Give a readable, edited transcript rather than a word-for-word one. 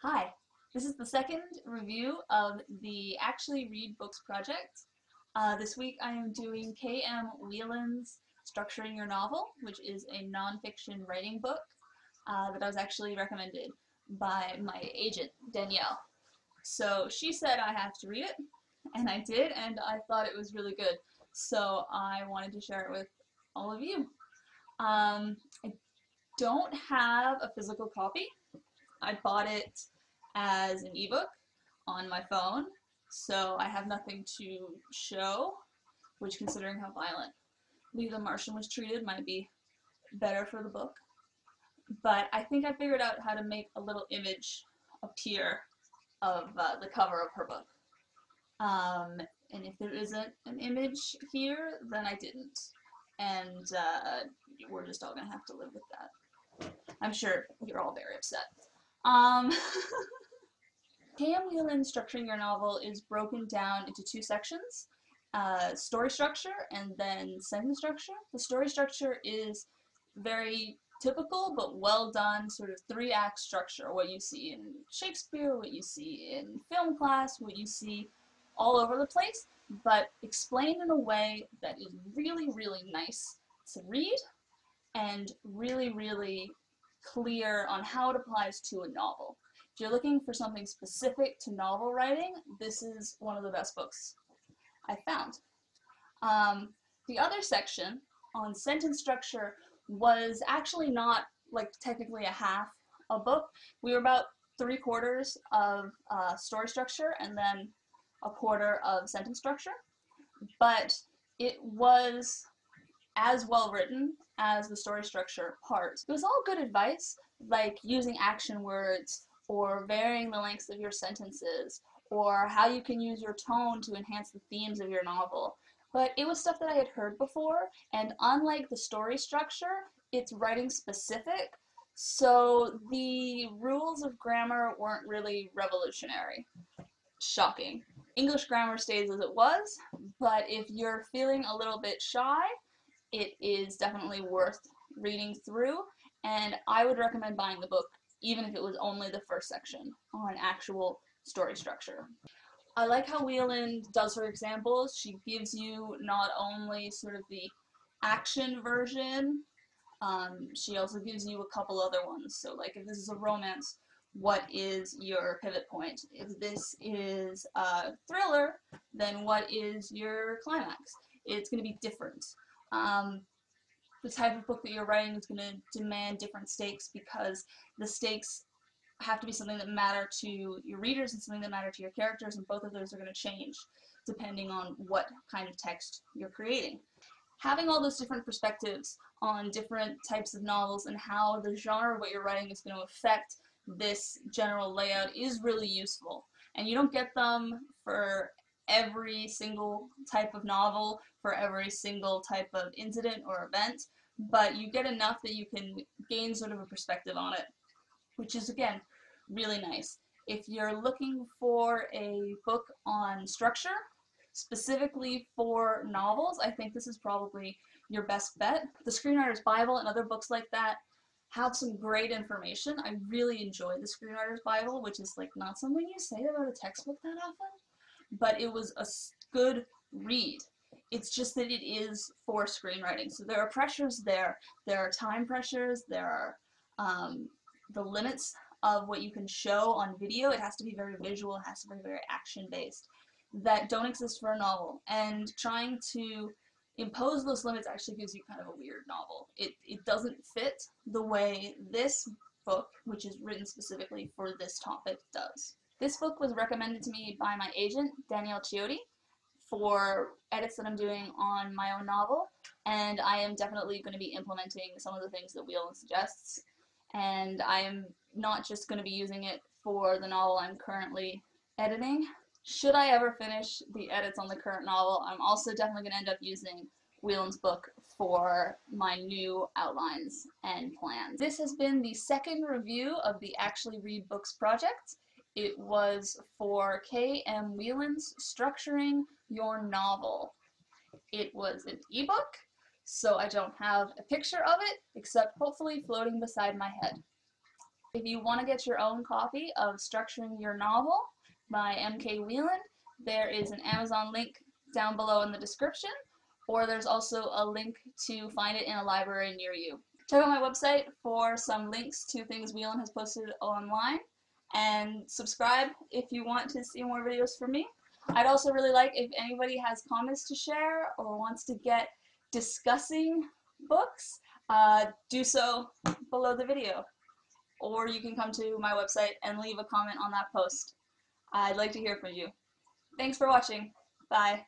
Hi, this is the second review of the Actually Read Books project. This week I am doing K.M. Weiland's Structuring Your Novel, which is a nonfiction writing book that I was actually recommended by my agent, Danielle. So she said I have to read it, and I did, and I thought it was really good. So I wanted to share it with all of you. I don't have a physical copy. I bought it as an ebook on my phone, so I have nothing to show, which, considering how violent Lee the Martian was treated, might be better for the book. But I think I figured out how to make a little image appear of the cover of her book. And if there isn't an image here, then I didn't. And we're just all going to have to live with that. I'm sure you're all very upset. K.M. Weiland's Structuring Your Novel is broken down into two sections, story structure and then sentence structure. The story structure is very typical but well done, sort of three-act structure, what you see in Shakespeare, what you see in film class, what you see all over the place, but explained in a way that is really, really nice to read and really, really clear on how it applies to a novel. If you're looking for something specific to novel writing, this is one of the best books I found. The other section on sentence structure was actually not like technically a half a book. We were about 3/4 of story structure and then a quarter of sentence structure, but it was as well written as the story structure part. It was all good advice, like using action words, or varying the lengths of your sentences, or how you can use your tone to enhance the themes of your novel. But it was stuff that I had heard before, and unlike the story structure, it's writing specific, so the rules of grammar weren't really revolutionary. Shocking. English grammar stays as it was, but if you're feeling a little bit shy, it is definitely worth reading through, and I would recommend buying the book even if it was only the first section on actual story structure. I like how Weiland does her examples. She gives you not only sort of the action version, she also gives you a couple other ones. So like if this is a romance, what is your pivot point? If this is a thriller, then what is your climax? It's going to be different. The type of book that you're writing is going to demand different stakes because the stakes have to be something that matter to your readers and something that matter to your characters, and both of those are going to change depending on what kind of text you're creating. Having all those different perspectives on different types of novels and how the genre of what you're writing is going to affect this general layout is really useful. And you don't get them for every single type of novel, for every single type of incident or event, but you get enough that you can gain sort of a perspective on it, which is, again, really nice. If you're looking for a book on structure, specifically for novels, I think this is probably your best bet. The Screenwriter's Bible and other books like that have some great information. I really enjoyed the Screenwriter's Bible, which is like not something you say about a textbook that often, but it was a good read. It's just that it is for screenwriting. So there are pressures there. There are time pressures. There are the limits of what you can show on video. It has to be very visual. It has to be very action-based, that don't exist for a novel. And trying to impose those limits actually gives you kind of a weird novel. It doesn't fit the way this book, which is written specifically for this topic, does. This book was recommended to me by my agent, Danielle for edits that I'm doing on my own novel, and I am definitely going to be implementing some of the things that Weiland suggests, and I am not just going to be using it for the novel I'm currently editing. Should I ever finish the edits on the current novel, I'm also definitely going to end up using Weiland's book for my new outlines and plans. This has been the second review of the Actually Read Books project. It was for K.M. Weiland's Structuring Your Novel. It was an ebook, so I don't have a picture of it, except hopefully floating beside my head. If you want to get your own copy of Structuring Your Novel by M.K. Weiland, there is an Amazon link down below in the description, or there's also a link to find it in a library near you. Check out my website for some links to things Weiland has posted online, and subscribe if you want to see more videos from me. I'd also really like if anybody has comments to share or wants to get discussing books, do so below the video. Or you can come to my website and leave a comment on that post. I'd like to hear from you. Thanks for watching. Bye.